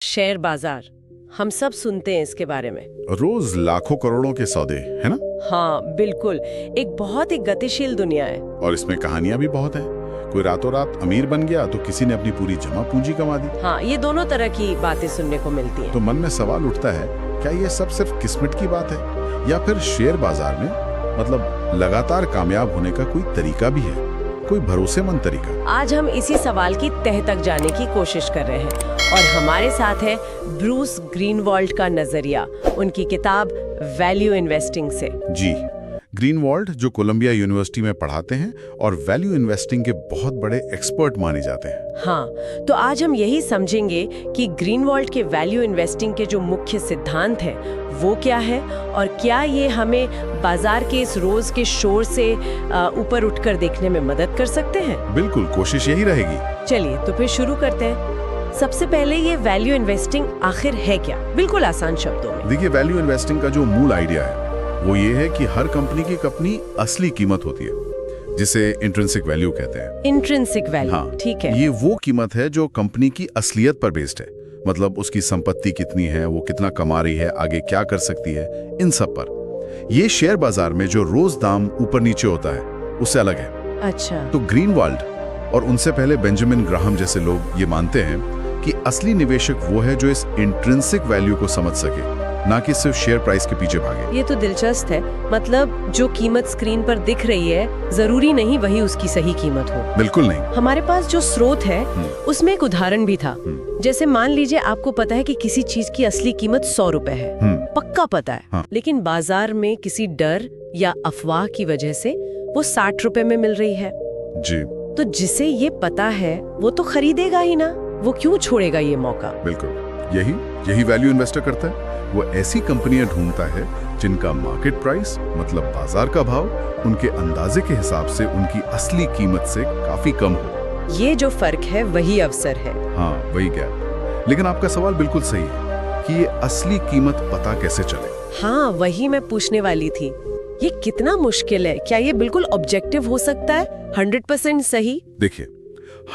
Share बाजार, हम सब सुनते हैं इसके बारे में। रोज लाखों करोड़ों के सौदे, है ना? हाँ बिल्कुल, एक बहुत ही गतिशील दुनिया है। और इसमें कहानियां भी बहुत हैं। कोई रातों रात अमीर बन गया तो किसी ने अपनी पूरी जमा पूंजी कमा दी। हाँ, ये दोनों तरह की बातें सुनने को मिलती हैं। तो मन में सवाल उठता है, क्या ये सब सिर्फ किस्मत की बात है या फिर शेयर बाजार में मतलब लगातार कामयाब होने का कोई तरीका भी है, कोई भरोसेमंद तरीका? आज हम इसी सवाल की तह तक जाने की कोशिश कर रहे हैं और हमारे साथ है ब्रूस ग्रीनवॉल्ड का नजरिया, उनकी किताब वैल्यू इन्वेस्टिंग से। जी, ग्रीनवॉल्ड जो कोलंबिया यूनिवर्सिटी में पढ़ाते हैं और वैल्यू इन्वेस्टिंग के बहुत बड़े एक्सपर्ट माने जाते हैं। हाँ, तो आज हम यही समझेंगे कि ग्रीनवॉल्ड के वैल्यू इन्वेस्टिंग के जो मुख्य सिद्धांत हैं वो क्या है और क्या ये हमें बाजार के इस रोज के शोर से ऊपर उठकर देखने में मदद कर सकते हैं। बिल्कुल, कोशिश यही रहेगी। चलिए तो फिर शुरू करते हैं। सबसे पहले ये वैल्यू इन्वेस्टिंग आखिर है क्या, बिल्कुल आसान शब्दों में। देखिए, वैल्यू इन्वेस्टिंग का जो मूल आइडिया है वो ये है कि हर कंपनी की अपनी असली कीमत होती है, जिसे इंट्रिंसिक वैल्यू कहते हैं। इंट्रिंसिक वैल्यू, हाँ, ठीक है। ये वो कीमत है जो कंपनी की असलियत पर बेस्ड है, मतलब उसकी संपत्ति कितनी है, वो कितना कमा रही है, आगे क्या कर सकती है, इन सब पर। ये शेयर बाजार में जो रोज दाम ऊपर नीचे होता है उससे अलग है। अच्छा, तो ग्रीनवॉल्ड और उनसे पहले बेंजामिन ग्राहम जैसे लोग ये मानते हैं कि असली निवेशक वो है जो इस इंट्रिंसिक वैल्यू को समझ सके, ना कि सिर्फ शेयर प्राइस के पीछे भागे। ये तो दिलचस्प है। मतलब जो कीमत स्क्रीन पर दिख रही है जरूरी नहीं वही उसकी सही कीमत हो। बिल्कुल नहीं। हमारे पास जो स्रोत है उसमें एक उदाहरण भी था। जैसे मान लीजिए आपको पता है कि किसी चीज की असली कीमत 100 रुपए है, पक्का पता है। हाँ। लेकिन बाजार में किसी डर या अफवाह की वजह से वो 60 रुपए में मिल रही है। जी, तो जिसे ये पता है वो तो खरीदेगा ही ना, वो क्यों छोड़ेगा ये मौका। बिल्कुल यही वैल्यू इन्वेस्टर करता है। वो ऐसी कंपनियां ढूंढता है जिनका मार्केट प्राइस मतलब बाजार का भाव उनके अंदाजे के हिसाब से उनकी असली कीमत से काफी कम हो। ये जो फर्क है वही अवसर है। हाँ, वही गैप। लेकिन आपका सवाल बिल्कुल सही है कि ये असली कीमत पता कैसे चले। हाँ, वही मैं पूछने वाली थी। ये कितना मुश्किल है? क्या ये बिल्कुल ऑब्जेक्टिव हो सकता है, 100% सही? देखिए,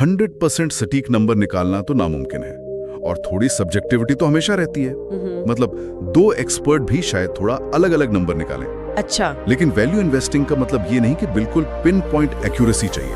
100% सटीक नंबर निकालना तो नामुमकिन है और थोड़ी सब्जेक्टिविटी तो हमेशा रहती है। मतलब दो एक्सपर्ट भी शायद थोड़ा अलग अलग नंबर निकालें। अच्छा, लेकिन वैल्यू इन्वेस्टिंग का मतलब ये नहीं कि बिल्कुल पिन पॉइंट एक्यूरेसी चाहिए।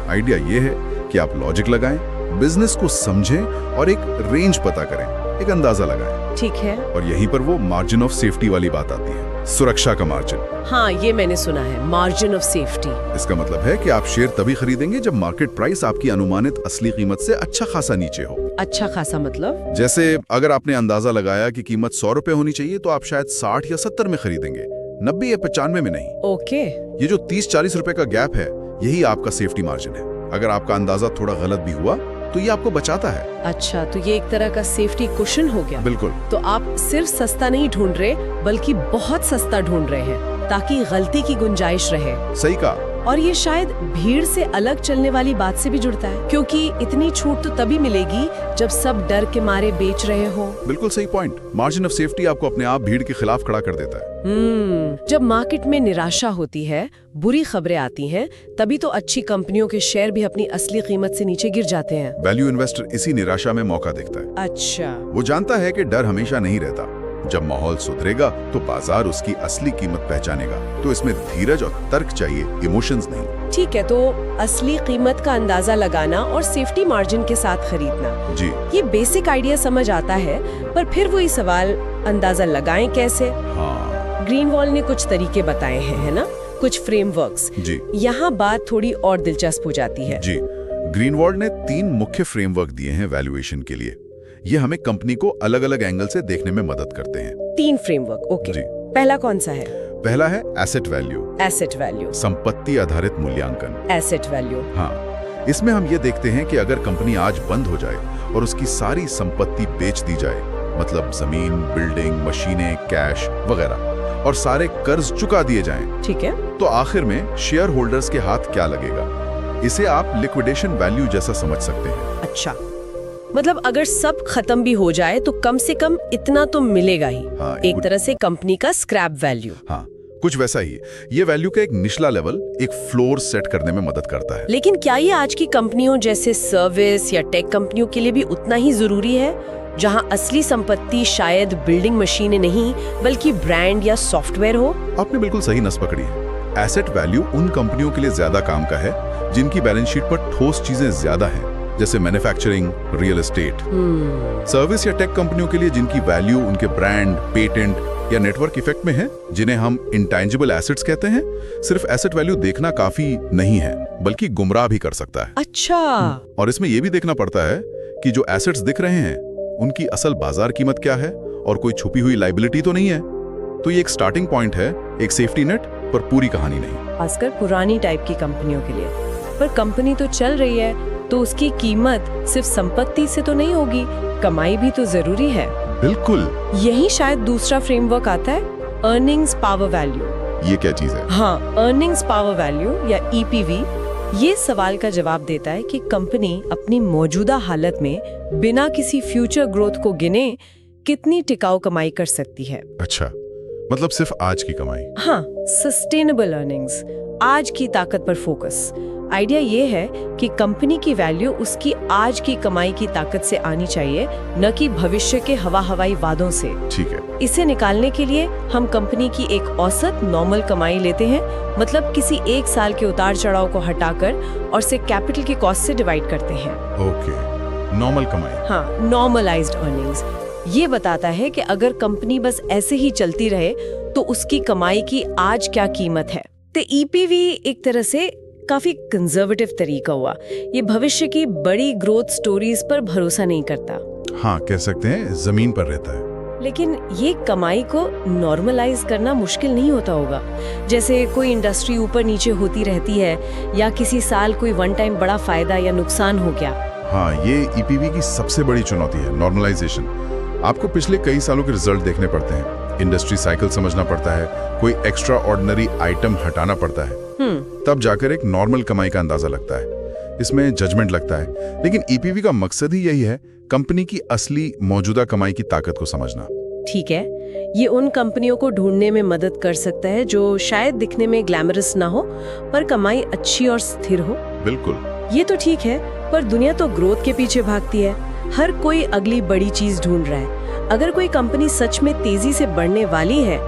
आइडिया ये है कि आप लॉजिक लगाएं, बिजनेस को समझें और एक रेंज पता करें, एक अंदाजा लगाएं। ठीक है। और यहीं पर वो मार्जिन ऑफ सेफ्टी वाली बात आती है, सुरक्षा का मार्जिन। हाँ, ये मैंने सुना है, मार्जिन ऑफ सेफ्टी। इसका मतलब है कि आप शेयर तभी खरीदेंगे जब मार्केट प्राइस आपकी अनुमानित असली कीमत से अच्छा खासा नीचे हो। अच्छा खासा मतलब? जैसे अगर आपने अंदाजा लगाया कि कीमत 100 रुपए होनी चाहिए तो आप शायद 60 या 70 में खरीदेंगे, 90 या 95 में नहीं। ओके। ये जो 30-40 रुपए का गैप है, यही आपका सेफ्टी मार्जिन है। अगर आपका अंदाजा थोड़ा गलत भी हुआ तो ये आपको बचाता है। अच्छा, तो ये एक तरह का सेफ्टी कुशन हो गया। बिल्कुल। तो आप सिर्फ सस्ता नहीं ढूंढ रहे बल्कि बहुत सस्ता ढूंढ रहे हैं ताकि गलती की गुंजाइश रहे। सही कहा। और ये शायद भीड़ से अलग चलने वाली बात से भी जुड़ता है, क्योंकि इतनी छूट तो तभी मिलेगी जब सब डर के मारे बेच रहे हो। बिल्कुल सही पॉइंट। मार्जिन ऑफ सेफ्टी आपको अपने आप भीड़ के खिलाफ खड़ा कर देता है। जब मार्केट में निराशा होती है, बुरी खबरें आती हैं, तभी तो अच्छी कंपनियों के शेयर भी अपनी असली कीमत से नीचे गिर जाते हैं। वैल्यू इन्वेस्टर इसी निराशा में मौका देखता है। अच्छा। वो जानता है कि डर हमेशा नहीं रहता। जब माहौल सुधरेगा तो बाजार उसकी असली कीमत पहचानेगा। तो इसमें धीरज और तर्क चाहिए, इमोशंस नहीं। ठीक है, तो असली कीमत का अंदाजा लगाना और सेफ्टी मार्जिन के साथ खरीदना, जी, ये बेसिक आइडिया समझ आता है। पर फिर वही सवाल, अंदाजा लगाएं कैसे? हाँ, ग्रीनवॉल्ड ने कुछ तरीके बताए हैं, है ना, कुछ फ्रेमवर्क्स। जी, यहाँ बात थोड़ी और दिलचस्प हो जाती है। जी। ग्रीनवॉल्ड ने 3 मुख्य फ्रेमवर्क दिए हैं वैल्यूएशन के लिए। ये हमें कंपनी को अलग अलग एंगल से देखने में मदद करते हैं। 3 फ्रेमवर्क, ओके। जी। पहला कौन सा है? पहला है एसेट वैल्यू, एसेट वैल्यू। संपत्ति आधारित मूल्यांकन। Asset value. हाँ, इसमें हम ये देखते हैं कि अगर कंपनी आज बंद हो जाए और उसकी सारी संपत्ति बेच दी जाए, मतलब जमीन, बिल्डिंग, मशीनें, कैश वगैरह, और सारे कर्ज चुका दिए जाएं, ठीक है, तो आखिर में शेयर होल्डर्स के हाथ क्या लगेगा? इसे आप लिक्विडेशन वैल्यू जैसा समझ सकते हैं। अच्छा, मतलब अगर सब खत्म भी हो जाए तो कम से कम इतना तो मिलेगा ही। हाँ, एक तरह से कंपनी का स्क्रैप वैल्यू। हाँ, कुछ वैसा ही। ये वैल्यू का एक निचला लेवल, एक फ्लोर सेट करने में मदद करता है। लेकिन क्या ये आज की कंपनियों जैसे सर्विस या टेक कंपनियों के लिए भी उतना ही जरूरी है? जहां असली संपत्ति शायद बिल्डिंग मशीनें नहीं बल्कि ब्रांड या सॉफ्टवेयर हो? आपने बिल्कुल सही नस पकड़ी है। एसेट वैल्यू उन कंपनियों के लिए ज्यादा काम का है जिनकी बैलेंस शीट पर ठोस चीजें ज्यादा हैं, जैसे मैन्युफैक्चरिंग, रियल एस्टेट। सर्विस या टेक कंपनियों के लिए जिनकी वैल्यू उनके ब्रांड, पेटेंट या नेटवर्क इफेक्ट में है, जिन्हें हम इंटेंजिबल एसेट्स कहते हैं। सिर्फ एसेट वैल्यू देखना काफी नहीं है, बल्कि गुमराह भी कर सकता है। अच्छा। और इसमें यह भी देखना पड़ता है कि जो एसेट्स दिख रहे हैं उनकी असल बाजार कीमत क्या है और कोई छुपी हुई लाइबिलिटी तो नहीं है। तो ये एक स्टार्टिंग पॉइंट है, एक सेफ्टी नेट, पर पूरी कहानी नहीं। खासकर पुरानी टाइप की कंपनियों के लिए। पर कंपनी तो चल रही है, तो उसकी कीमत सिर्फ संपत्ति से तो नहीं होगी, कमाई भी तो जरूरी है। बिल्कुल। यही शायद दूसरा फ्रेमवर्क आता है, अर्निंग्स पावर वैल्यू। ये क्या चीज है? हाँ, अर्निंग्स पावर वैल्यू या ईपीवी ये सवाल का जवाब देता है कि कंपनी अपनी मौजूदा हालत में बिना किसी फ्यूचर ग्रोथ को गिने कितनी टिकाऊ कमाई कर सकती है। अच्छा, मतलब सिर्फ आज की कमाई? हाँ, सस्टेनेबल अर्निंग्स, आज की ताकत पर फोकस। आइडिया ये है कि कंपनी की वैल्यू उसकी आज की कमाई की ताकत से आनी चाहिए, न कि भविष्य के हवाई वादों से। ठीक है। इसे निकालने के लिए हम कंपनी की एक औसत नॉर्मल कमाई लेते हैं, मतलब किसी एक साल के उतार चढ़ाव को हटाकर और से कैपिटल की कॉस्ट से डिवाइड करते हैं। ओके, नॉर्मल कमाई। हाँ, नॉर्मलाइज्ड अर्निंग्स। ये बताता है कि अगर कंपनी बस ऐसे ही चलती रहे तो उसकी कमाई की आज क्या कीमत है। तो ईपीवी एक तरह से काफी कंजर्वेटिव तरीका हुआ। ये भविष्य की बड़ी ग्रोथ स्टोरीज पर भरोसा नहीं करता। हाँ, कह सकते हैं जमीन पर रहता है। लेकिन ये कमाई को नॉर्मलाइज करना मुश्किल नहीं होता होगा। जैसे कोई इंडस्ट्री ऊपर नीचे होती रहती है या किसी साल कोई वन टाइम बड़ा फायदा या नुकसान हो गया। हाँ, ये ईपीवी की सबसे बड़ी चुनौती है, नॉर्मलाइजेशन। आपको पिछले कई सालों के रिजल्ट देखने पड़ते हैं, इंडस्ट्री साइकिल समझना पड़ता है, कोई एक्स्ट्रा ऑर्डिनरी आइटम हटाना पड़ता है, तब जाकर एक नॉर्मल कमाई का अंदाजा लगता है। इसमें जजमेंट लगता है। लेकिन ईपीवी का मकसद ही यही है, कंपनी की असली मौजूदा कमाई की ताकत को समझना। ठीक है, ये उन कंपनियों को ढूंढने में मदद कर सकता है जो शायद दिखने में ग्लैमरस ना हो पर कमाई अच्छी और स्थिर हो। बिल्कुल। ये तो ठीक है, पर दुनिया तो ग्रोथ के पीछे भागती है। हर कोई अगली बड़ी चीज ढूंढ रहा है। अगर कोई कंपनी सच में तेजी से बढ़ने वाली है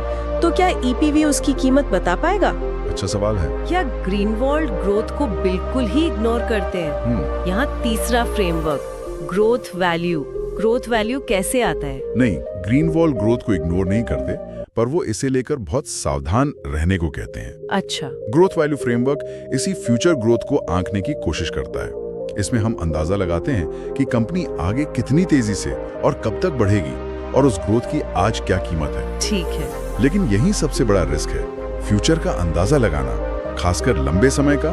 तो क्या ईपीवी उसकी कीमत बता पाएगा? अच्छा सवाल है। क्या ग्रीनवॉल्ड ग्रोथ को बिल्कुल ही इग्नोर करते हैं? यहाँ तीसरा framework, growth value. Growth value कैसे आता है? नहीं, ग्रीनवॉल ग्रोथ को इग्नोर नहीं करते, पर वो इसे लेकर बहुत सावधान रहने को कहते हैं। अच्छा। ग्रोथ वैल्यू फ्रेमवर्क इसी फ्यूचर ग्रोथ को आंकने की कोशिश करता है। इसमें हम अंदाजा लगाते हैं कि कंपनी आगे कितनी तेजी से और कब तक बढ़ेगी और उस ग्रोथ की आज क्या कीमत है। ठीक है। लेकिन यही सबसे बड़ा रिस्क है। फ्यूचर का अंदाजा लगाना, खासकर लंबे समय का,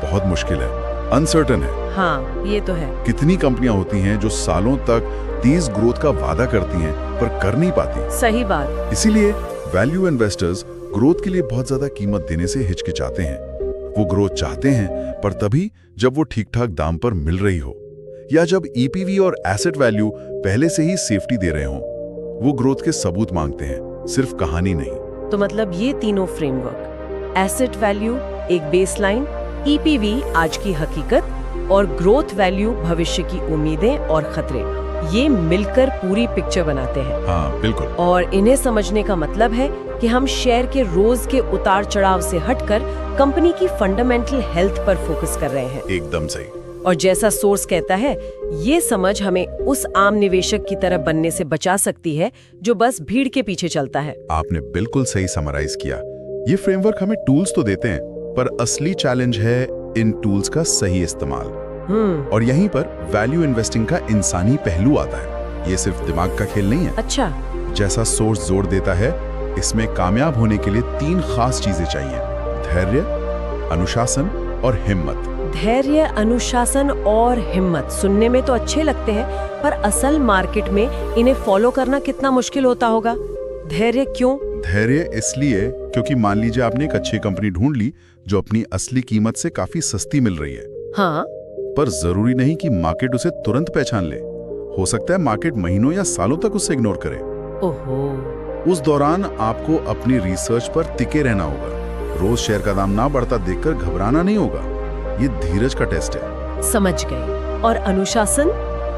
बहुत मुश्किल है, अनसर्टन है। हाँ, ये तो है। कितनी कंपनियां होती हैं जो सालों तक तेज ग्रोथ का वादा करती हैं पर कर नहीं पाती। सही बात। इसीलिए वैल्यू इन्वेस्टर्स ग्रोथ के लिए बहुत ज्यादा कीमत देने से हिचकिचाते हैं। वो ग्रोथ चाहते हैं पर तभी जब वो ठीक ठाक दाम पर मिल रही हो, या जब ईपीवी और एसेट वैल्यू पहले से ही सेफ्टी दे रहे हों। वो ग्रोथ के सबूत मांगते हैं, सिर्फ कहानी नहीं। तो मतलब ये तीनों फ्रेमवर्क, एसेट वैल्यू एक बेसलाइन, ईपीवी आज की हकीकत और ग्रोथ वैल्यू भविष्य की उम्मीदें और खतरे, ये मिलकर पूरी पिक्चर बनाते हैं। हाँ, बिल्कुल। और इन्हें समझने का मतलब है कि हम शेयर के रोज के उतार चढ़ाव से हटकर कंपनी की फंडामेंटल हेल्थ पर फोकस कर रहे हैं। एकदम सही। और जैसा सोर्स कहता है, ये समझ हमें उस आम निवेशक की तरह बनने से बचा सकती है जो बस भीड़ के पीछे चलता है। आपने बिल्कुल सही समराइज किया। ये फ्रेमवर्क हमें टूल्स तो देते हैं, पर असली चैलेंज है इन टूल्स का सही इस्तेमाल। और यहीं पर वैल्यू इन्वेस्टिंग का इंसानी पहलू आता है। ये सिर्फ दिमाग का खेल नहीं है। अच्छा। जैसा सोर्स जोर देता है, इसमें कामयाब होने के लिए 3 खास चीजें चाहिए: धैर्य, अनुशासन और हिम्मत। धैर्य, अनुशासन और हिम्मत सुनने में तो अच्छे लगते हैं, पर असल मार्केट में इन्हें फॉलो करना कितना मुश्किल होता होगा। धैर्य क्यों? धैर्य इसलिए क्योंकि मान लीजिए आपने एक अच्छी कंपनी ढूंढ ली जो अपनी असली कीमत से काफी सस्ती मिल रही है। हाँ। पर जरूरी नहीं कि मार्केट उसे तुरंत पहचान ले। हो सकता है मार्केट महीनों या सालों तक उसे इग्नोर करे। ओहो। उस दौरान आपको अपनी रिसर्च पर टिके रहना होगा। रोज शेयर का दाम ना बढ़ता देखकर घबराना नहीं होगा। ये धीरज का टेस्ट है। समझ गए। और अनुशासन?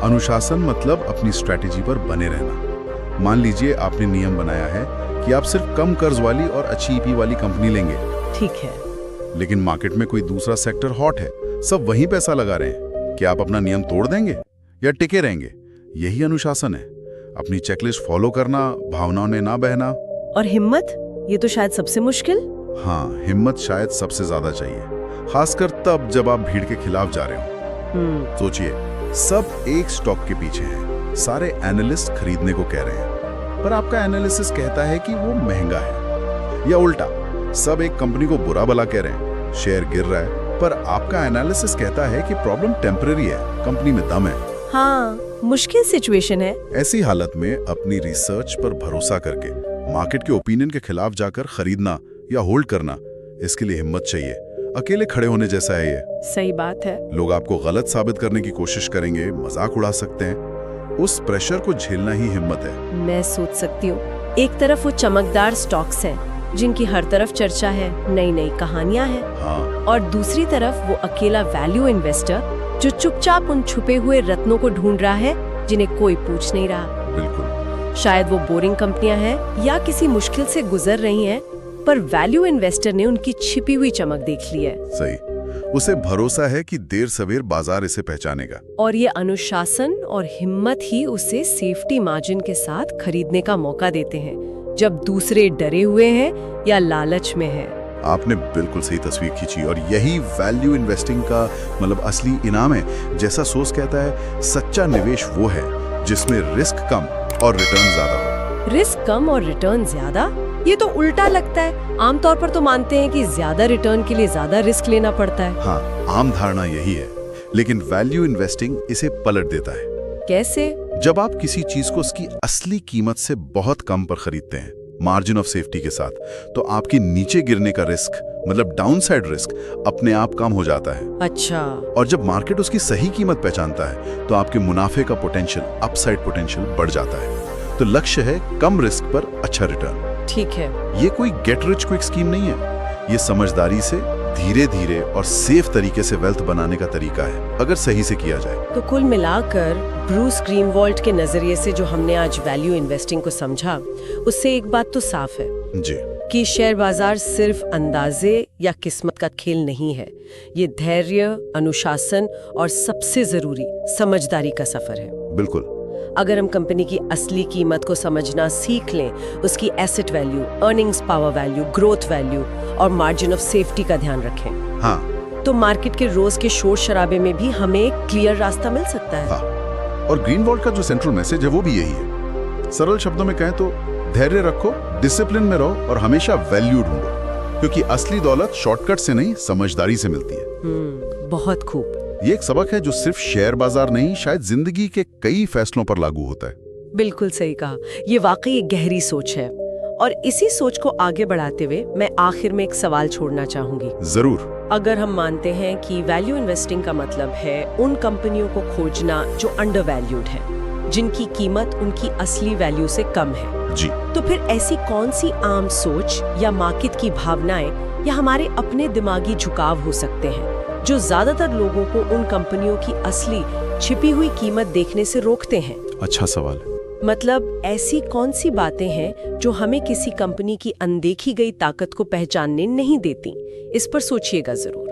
अनुशासन मतलब अपनी स्ट्रैटेजी पर बने रहना। मान लीजिए आपने नियम बनाया है कि आप सिर्फ कम कर्ज वाली और अच्छी ईपी वाली कंपनी लेंगे। ठीक है। लेकिन मार्केट में कोई दूसरा सेक्टर हॉट है, सब वहीं पैसा लगा रहे हैं। क्या आप अपना नियम तोड़ देंगे या टिके रहेंगे? यही अनुशासन है, अपनी चेकलिस्ट फॉलो करना, भावनाओं में ना बहना। और हिम्मत, ये तो शायद सबसे मुश्किल। हाँ, हिम्मत शायद सबसे ज्यादा चाहिए, खासकर तब जब आप भीड़ के खिलाफ जा रहे हो। सोचिए, सब एक स्टॉक के पीछे हैं, सारे एनालिस्ट खरीदने को कह रहे हैं, पर आपका एनालिसिस कहता है कि वो महंगा है। या उल्टा, सब एक कंपनी को बुरा भला कह रहे हैं, शेयर गिर रहा है, पर आपका एनालिसिस कहता है कि प्रॉब्लम टेम्पररी है, कंपनी में दम है। हाँ, मुश्किल सिचुएशन है। ऐसी हालत में अपनी रिसर्च पर भरोसा करके मार्केट के ओपिनियन के खिलाफ जाकर खरीदना या होल्ड करना, इसके लिए हिम्मत चाहिए। अकेले खड़े होने जैसा है ये। सही बात है। लोग आपको गलत साबित करने की कोशिश करेंगे, मजाक उड़ा सकते हैं, उस प्रेशर को झेलना ही हिम्मत है। मैं सोच सकती हूँ, एक तरफ वो चमकदार स्टॉक्स हैं जिनकी हर तरफ चर्चा है, नई नई कहानियां हैं। हाँ। और दूसरी तरफ वो अकेला वैल्यू इन्वेस्टर जो चुपचाप उन छुपे हुए रत्नों को ढूंढ रहा है जिन्हें कोई पूछ नहीं रहा। बिल्कुल। शायद वो बोरिंग कंपनियां हैं या किसी मुश्किल से गुजर रही हैं, पर वैल्यू इन्वेस्टर ने उनकी छिपी हुई चमक देख ली है। सही। उसे भरोसा है कि देर सवेर बाजार इसे पहचानेगा। और ये अनुशासन और हिम्मत ही उसे सेफ्टी मार्जिन के साथ खरीदने का मौका देते हैं, जब दूसरे डरे हुए हैं या लालच में हैं। आपने बिल्कुल सही तस्वीर खींची, और यही वैल्यू इन्वेस्टिंग का मतलब असली इनाम है। जैसा सोच कहता है, सच्चा निवेश वो है जिसमें रिस्क कम और रिटर्न ज्यादा हो। रिस्क कम और रिटर्न ज्यादा, ये तो उल्टा लगता है। आमतौर पर तो मानते हैं कि ज्यादा रिटर्न के लिए ज्यादा रिस्क लेना पड़ता है। हाँ, आम धारणा यही है, लेकिन वैल्यू इन्वेस्टिंग इसे पलट देता है। कैसे? जब आप किसी चीज को उसकी असली कीमत से बहुत कम पर खरीदते हैं, मार्जिन ऑफ सेफ्टी के साथ, तो आपकी नीचे गिरने का रिस्क मतलब डाउनसाइड रिस्क अपने आप कम हो जाता है। अच्छा। और जब मार्केट उसकी सही कीमत पहचानता है, तो आपके मुनाफे का पोटेंशियल, अपसाइड पोटेंशियल बढ़ जाता है। तो लक्ष्य है कम रिस्क पर अच्छा रिटर्न। ठीक है। ये कोई गेट रिच क्विक स्कीम नहीं है, ये समझदारी से धीरे धीरे और सेफ तरीके से वेल्थ बनाने का तरीका है, अगर सही से किया जाए। तो कुल मिलाकर ब्रूस ग्रीनवॉल्ड के नजरिए से जो हमने आज वैल्यू इन्वेस्टिंग को समझा, उससे एक बात तो साफ है जी, कि शेयर बाजार सिर्फ अंदाजे या किस्मत का खेल नहीं है। ये धैर्य, अनुशासन और सबसे जरूरी समझदारी का सफर है। बिल्कुल। अगर हम कंपनी की असली कीमत को समझना सीख लें, उसकी asset value, earnings power value, growth value और मार्जिन ऑफ सेफ्टी का ध्यान रखें, हाँ, तो मार्केट के रोज के शोर शराबे में भी हमें एक क्लियर रास्ता मिल सकता है। हाँ। और ग्रीनवॉल्ड का जो सेंट्रल मैसेज है वो भी यही है। सरल शब्दों में कहें तो धैर्य रखो, डिसिप्लिन में रहो और हमेशा वैल्यू ढूंढो, क्योंकि असली दौलत शॉर्टकट से नहीं, समझदारी से मिलती है। बहुत खूब। ये एक सबक है जो सिर्फ शेयर बाजार नहीं, शायद जिंदगी के कई फैसलों पर लागू होता है। बिल्कुल सही कहा। ये वाकई एक गहरी सोच है। और इसी सोच को आगे बढ़ाते हुए मैं आखिर में एक सवाल छोड़ना चाहूंगी। जरूर। अगर हम मानते हैं कि वैल्यू इन्वेस्टिंग का मतलब है उन कंपनियों को खोजना जो अंडर वैल्यूड है, जिनकी कीमत उनकी असली वैल्यू से कम है जी, तो फिर ऐसी कौन सी आम सोच या मार्केट की भावनाएं या हमारे अपने दिमागी झुकाव हो सकते हैं जो ज्यादातर लोगों को उन कंपनियों की असली छिपी हुई कीमत देखने से रोकते हैं? अच्छा सवाल है। मतलब ऐसी कौन सी बातें हैं जो हमें किसी कंपनी की अनदेखी गई ताकत को पहचानने नहीं देती? इस पर सोचिएगा जरूर।